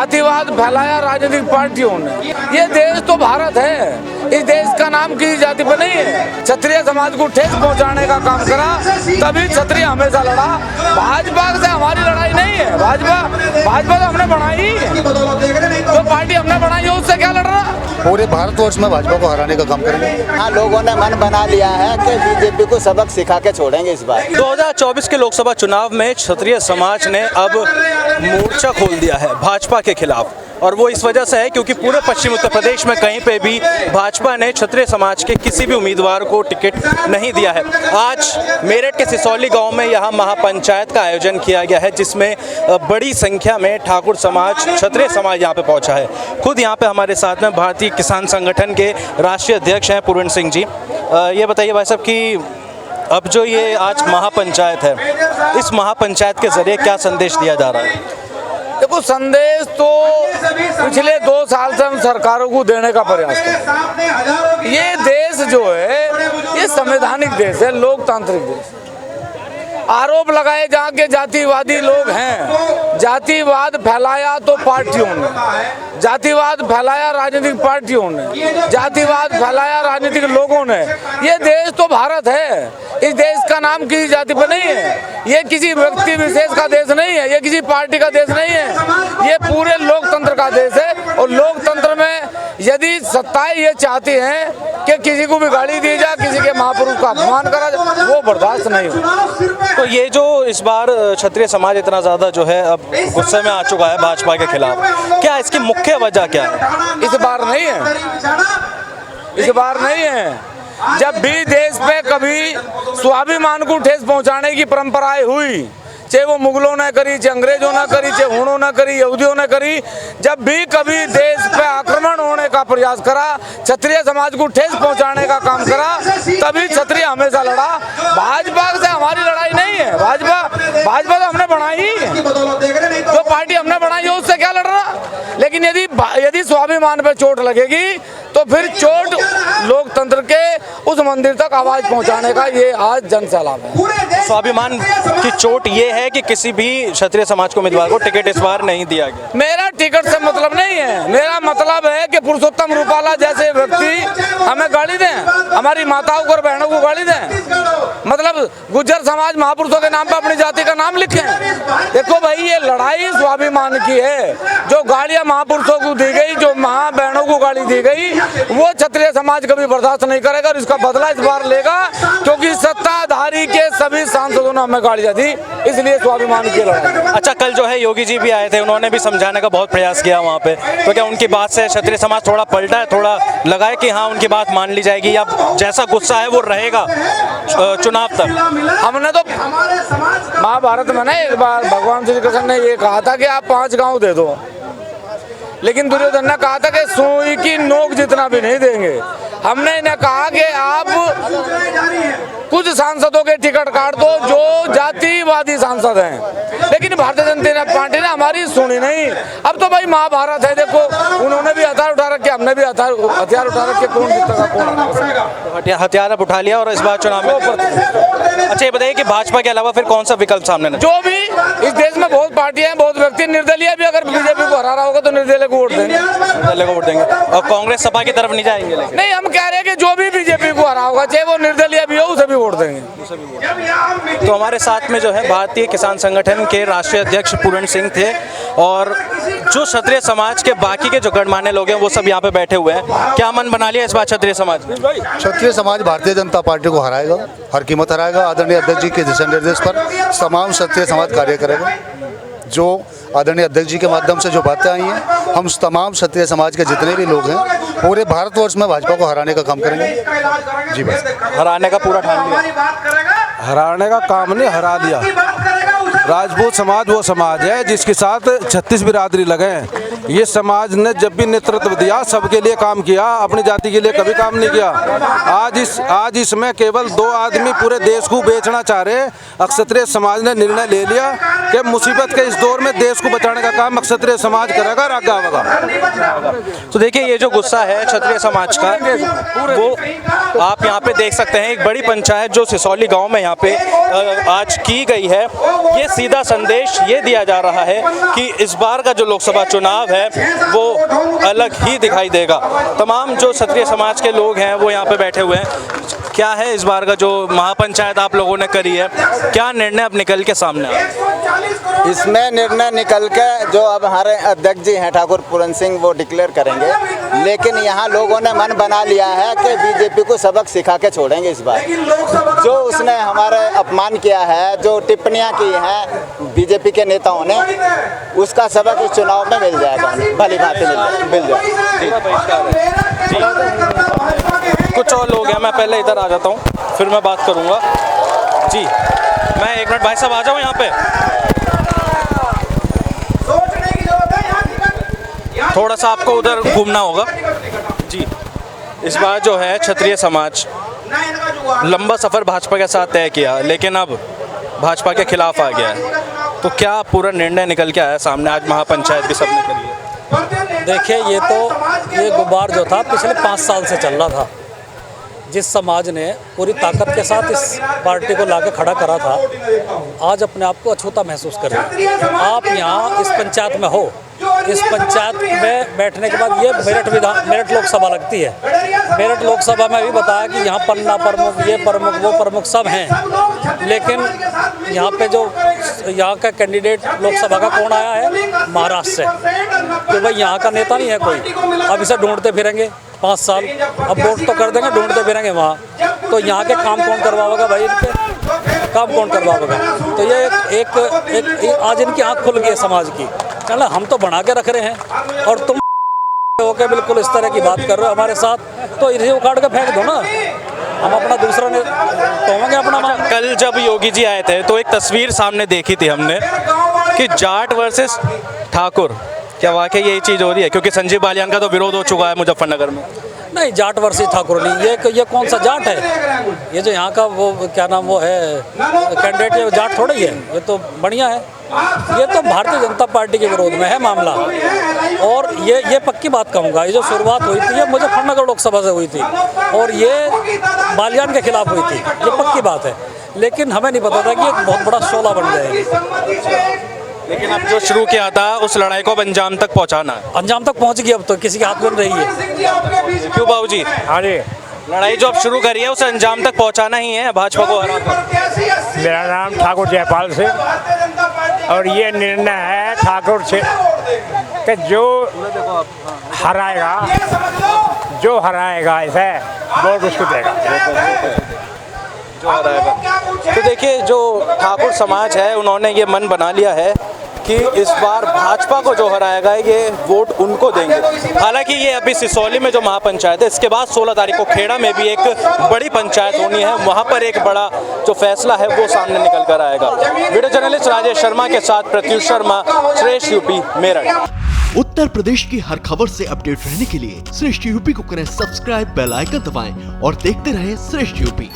जातिवाद फैलाया राजनीतिक पार्टियों ने। ये देश तो भारत है, इस देश का नाम किसी जाति पर नहीं है। क्षत्रिय समाज को ठेस पहुंचाने का काम करा, तभी क्षत्रिय हमेशा लड़ा। भाजपा से हमारी लड़ाई नहीं है। भाजपा तो हमने बनाई, जो पार्टी हमने बनाई है उससे क्या लड़ रहा। पूरे भारतवर्ष में भाजपा को हराने का काम करेंगे। हाँ, लोगों ने मन बना लिया है कि बीजेपी को सबक सिखा के छोड़ेंगे इस बार। 2024 के लोकसभा चुनाव में क्षत्रिय समाज ने अब मोर्चा खोल दिया है भाजपा के खिलाफ, और वो इस वजह से है क्योंकि पूरे पश्चिम उत्तर प्रदेश में कहीं पे भी भाजपा ने क्षत्रिय समाज के किसी भी उम्मीदवार को टिकट नहीं दिया है। आज मेरठ के सिसौली गांव में यहाँ महापंचायत का आयोजन किया गया है, जिसमें बड़ी संख्या में ठाकुर समाज, क्षत्रिय समाज यहाँ पे पहुँचा है। खुद यहाँ पे हमारे साथ में भारतीय किसान संगठन के राष्ट्रीय अध्यक्ष हैं पूर्ण सिंह जी। ये बताइए भाई साहब कि अब जो ये आज महापंचायत है, इस महापंचायत के जरिए क्या संदेश दिया जा रहा है? देखो, संदेश तो पिछले 2 साल से हम सरकारों को देने का प्रयास कर रहे हैं। ये देश जो है ये संवैधानिक देश है, लोकतांत्रिक देश है। आरोप लगाए जहाँ के जातिवादी लोग हैं, जातिवाद फैलाया तो पार्टियों ने, जातिवाद फैलाया राजनीतिक पार्टियों ने, जातिवाद फैलाया राजनीतिक लोगों ने। ये देश तो भारत है, इस देश का नाम किसी जाति पर नहीं है। ये किसी व्यक्ति विशेष का देश नहीं है, ये किसी पार्टी का देश नहीं है। ये पूरे लोकतंत्र का देश है, और लोकतंत्र में यदि सत्ताएं ये चाहती हैं कि किसी को भी गाली दी जाए, किसी के महापुरुष का अपमान करा जाए, वो बर्दाश्त नहीं होगा। तो ये जो इस बार क्षत्रिय समाज इतना ज़्यादा जो है अब गुस्से में आ चुका है भाजपा के खिलाफ, क्या इसकी मुख्य वजह क्या है? इस बार नहीं है, इस बार नहीं है। जब भी देश पे कभी स्वाभिमान को ठेस पहुंचाने की परंपराएं हुई, चाहे वो मुगलों ने करी, चाहे अंग्रेजों ने करी, चाहे हुणों ने करी, यहूदियों ने करी, जब भी कभी देश पे आक्रमण होने का प्रयास करा, क्षत्रिय समाज को ठेस पहुंचाने का काम करा, तभी क्षत्रिय हमेशा लड़ा। भाजपा से हमारी लड़ाई नहीं है। भाजपा तो हमने बनाई, जो पार्टी हमने बनाई है उससे क्या लड़ रहा। लेकिन यदि स्वाभिमान पे चोट लगेगी तो फिर चोट लोकतंत्र के उस मंदिर तक आवाज पहुंचाने का ये आज जन सैलाब है। स्वाभिमान की चोट ये है कि किसी भी क्षत्रिय समाज को उम्मीदवार को टिकट इस बार नहीं दिया गया। मेरा टिकट से मतलब नहीं है, मेरा मतलब है कि पुरुषोत्तम रूपाला जैसे व्यक्ति हमें गाड़ी दें, हमारी माताओं को और बहनों को गाड़ी दें। मतलब गुज्जर समाज महापुरुषों के नाम पर अपनी जाति का नाम लिखें। देखो भाई, ये लड़ाई स्वाभिमान की है। जो गाड़ियां महापुरुषों को दी गई, जो माँ बहनों को गाड़ी दी गई, वो क्षत्रिय समाज कभी बर्दाश्त नहीं करेगा, और इसका बदला इस बार लेगा, क्योंकि सत्ताधारी के सभी सांसदों ने हमें गाड़ियां दी, इसलिए स्वाभिमान की लड़ाई। अच्छा, कल जो है योगी जी भी आए थे, उन्होंने भी समझाने का बहुत प्रयास किया वहाँ पे, तो क्या उनकी बात से क्षत्रिय समाज थोड़ा पलटा है, थोड़ा लगा है कि हाँ उनकी बात मान ली जाएगी, या जैसा गुस्सा है वो रहेगा चुनाव तक? हमने तो महाभारत में ना एक बार भगवान श्री कृष्ण ने ये कहा था कि आप 5 गांव दे दो, लेकिन दुर्योधन ने कहा था कि सुई की नोक जितना भी नहीं देंगे। हमने इन्हें कहा कि आप कुछ सांसदों के टिकट काट दो जो जातिवादी सांसद हैं, लेकिन भारतीय जनता पार्टी ने हमारी सुनी नहीं। अब तो भाई महाभारत है, देखो उन्होंने भी हथियार उठा रखे, हमने भी हथियार उठा रखे, कौन जीतेगा कौन हथियार अब उठा लिया और इस बार चुनाव में। अच्छा, ये बताइए कि भाजपा के अलावा फिर कौन सा विकल्प सामने है? जो भी इस देश में बहुत पार्टियां हैं, बहुत व्यक्ति, निर्दलीय भी अगर बीजेपी को हरा रहा होगा तो निर्दलीय को वोट देंगे, निर्दलीय को वोट देंगे। और कांग्रेस सपा की तरफ नहीं जाएंगे? नहीं, हम कह रहे हैं कि जो भी बीजेपी को हरा होगा, चाहे वो निर्दलीय भी हो, उसे भी वोट देंगे। तो हमारे साथ में जो है भारतीय किसान संगठन के राष्ट्रीय अध्यक्ष पूर्ण सिंह थे, और जो क्षत्रिय समाज के बाकी के जो गणमान्य लोग हैं वो सब यहाँ पे बैठे हुए हैं। क्या मन बना लिया इस बार क्षत्रिय समाज ने? क्षत्रिय समाज भारतीय जनता पार्टी को हराएगा, हर कीमत हराएगा। आदरणीय अध्यक्ष जी के दिशा निर्देश पर तमाम क्षत्रिय समाज कार्य करेगा। जो आदरणीय अध्यक्ष जी के माध्यम से जो बातें आई हैं, हम तमाम क्षत्रिय समाज के जितने भी लोग हैं पूरे भारतवर्ष में भाजपा को हराने का काम करेंगे। जी बस, हराने का पूरा ठान लिया? हराने का काम नहीं, हरा दिया। राजपूत समाज वो समाज है जिसके साथ 36 बिरादरी लगे हैं। ये समाज ने जब भी नेतृत्व दिया सबके लिए काम किया, अपनी जाति के लिए कभी काम नहीं किया। आज इसमें केवल 2 आदमी पूरे देश को बेचना चाह रहे। क्षत्रिय समाज ने निर्णय ले लिया कि मुसीबत के इस दौर में देश को बचाने का काम क्षत्रिय समाज करेगा और आगे आएगा। तो देखिए, ये जो गुस्सा है क्षत्रिय समाज का, वो आप आप यहाँ पे देख सकते हैं एक बड़ी पंचायत जो सिसौली गांव में यहाँ पे आज की गई है। ये सीधा संदेश ये दिया जा रहा है कि इस बार का जो लोकसभा चुनाव है वो अलग ही दिखाई देगा। तमाम जो क्षत्रिय समाज के लोग हैं वो यहाँ पे बैठे हुए हैं। क्या है इस बार का जो महापंचायत आप लोगों ने करी है, क्या निर्णय अब निकल के सामने आया? इसमें निर्णय निकल के जो अब हमारे अध्यक्ष जी हैं ठाकुर पूरन सिंह वो डिक्लेयर करेंगे, लेकिन यहाँ लोगों ने मन बना लिया है कि बीजेपी को सबक सिखा के छोड़ेंगे इस बार। जो उसने हमारे अपमान किया है, जो टिप्पणियाँ की हैं बीजेपी के नेताओं ने, उसका सबक इस चुनाव में मिल जाएगा, भली भांति मिल जाएगा। कुछ और लोग हैं, मैं पहले इधर आ जाता हूँ फिर मैं बात करूँगा। जी मैं एक मिनट, भाई साहब आ जाऊँ यहाँ पे, थोड़ा सा आपको उधर घूमना होगा। जी इस बार जो है क्षत्रिय समाज लंबा सफ़र भाजपा के साथ तय किया, लेकिन अब भाजपा के खिलाफ आ गया है, तो क्या पूरा निर्णय निकल के आया सामने? आज महापंचायत भी सबने करी है। देखिए ये गुब्बार जो था पिछले 5 साल से चल रहा था। जिस समाज ने पूरी ताकत के साथ इस पार्टी को लाके खड़ा करा था, आज अपने आप को अछूता महसूस कर रहे हैं। आप यहाँ इस पंचायत में हो, इस पंचायत में बैठने के बाद ये मेरठ लोकसभा लगती है। मेरठ लोकसभा में भी बताया कि यहाँ पन्ना प्रमुख, ये प्रमुख, वो प्रमुख सब हैं, लेकिन यहाँ पे जो यहाँ का कैंडिडेट लोकसभा का कौन आया है? महाराष्ट्र से। तो भाई यहाँ का नेता नहीं है कोई। अब इसे ढूंढते फिरेंगे 5 साल, अब वोट तो कर देंगे, ढूंढते फिरेंगे वहाँ। तो यहाँ के काम कौन करवाएगा भाई? इनके काम कौन करवाएगा? तो ये एक आज इनकी आँख खुल गई है समाज की। चलो हम तो बना के रख रहे हैं और तुम होके बिल्कुल इस तरह की बात कर रहे हो हमारे साथ, तो इसे उखाड़ के फेंक दो ना। हम अपना दूसरा तोड़ेंगे अपना। कल जब योगी जी आए थे तो एक तस्वीर सामने देखी थी हमने कि जाट वर्सेस ठाकुर, क्या वाकई यही चीज़ हो रही है? क्योंकि संजीव बालियान का तो विरोध हो चुका है मुजफ्फरनगर में। नहीं, जाट वर्सेस ठाकुर नहीं, ये कौन सा जाट है? ये जो यहाँ का वो क्या नाम वो है कैंडिडेट, ये जाट थोड़ा ही है, ये तो बढ़िया है। ये तो भारतीय जनता पार्टी के विरोध में है मामला। और ये पक्की बात कहूँगा, ये जो शुरुआत हुई थी ये मुजफ्फरनगर लोकसभा से हुई थी और ये बालियान के खिलाफ हुई थी, ये पक्की बात है। लेकिन हमें नहीं पता था कि एक बहुत बड़ा शोला बन जाएगी। लेकिन अब जो शुरू किया था उस लड़ाई को अंजाम तक पहुंचाना है। अंजाम तक पहुंच गई, अब तो किसी के हाथ में रही है। क्यों बाबूजी? हाँ जी, लड़ाई जो अब शुरू करी है उसे अंजाम तक पहुंचाना ही है भाजपा को हराकर। मेरा नाम ठाकुर जयपाल सिंह और ये निर्णय है ठाकुर से कि जो हराएगा इसे वोट उसको देगा। तो देखिए जो ठाकुर समाज है उन्होंने ये मन बना लिया है कि इस बार भाजपा को जो हराएगा ये वोट उनको देंगे। हालांकि ये अभी सिसौली में जो महापंचायत है, इसके बाद 16 तारीख को खेड़ा में भी एक बड़ी पंचायत होनी है, वहाँ पर एक बड़ा जो फैसला है वो सामने निकल कर आएगा। वीडियो जर्नलिस्ट राजेश शर्मा के साथ प्रत्युष शर्मा, श्रेष्ठ यूपी, मेरठ। उत्तर प्रदेश की हर खबर से अपडेट रहने के लिए श्रेष्ठ यूपी को करें सब्सक्राइब, बेल आइकन दबाएं और देखते रहें श्रेष्ठ यूपी।